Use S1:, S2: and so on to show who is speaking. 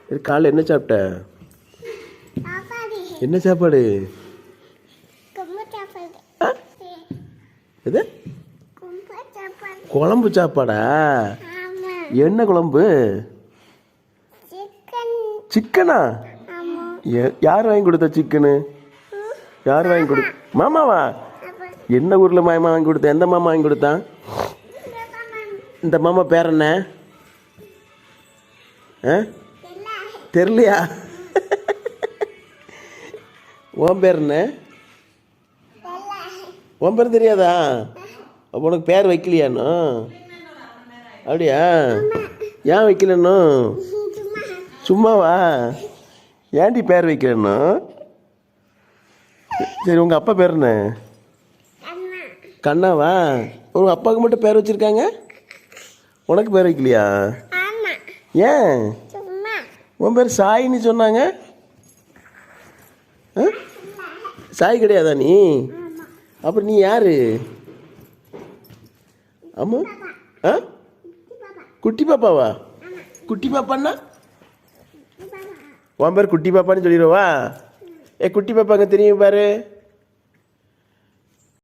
S1: இது காலைல என்ன சாப்பிட்ட? என்ன சாப்பாடு? ஆ? இது குழம்பு சாப்பாடா? என்ன குழம்பு? சிக்கனா? யார் வாங்கி கொடுத்தா சிக்கனு? யார் வாங்கி கொடு? மாமாவா? என்ன ஊர்ல மாமா வாங்கி கொடுத்த? எந்த மாமா வாங்கி கொடுத்தான்? இந்த மாமா பேர் என்ன? தெரியலையா? உன் பேர் என்ன? உன் பேர் தெரியாதா? அப்போ உனக்கு பேர் வைக்கலையானோ? அப்படியா? ஏன் வைக்கலன்னு? சும்மாவா? ஏன்டி பேர் வைக்கலன்னு? சரி, உங்கள் அப்பா பேர் என்ன? கண்ணாவா? உங்கள் அப்பாவுக்கு மட்டும் பேர் வச்சுருக்காங்க, உனக்கு பேர் வைக்கலையா? ஏன்? உன் பேர் சாயின்னு சொன்னாங்க. சாய் கிடையாதா நீ? அப்புறம் நீ யாரு? ஆமா. குட்டி பாப்பாவா? குட்டி பாப்பான்னா உன் பேர் குட்டி பாப்பான்னு சொல்லிடுவா? குட்டி பாப்பா அங்கே தெரியும் பாரு.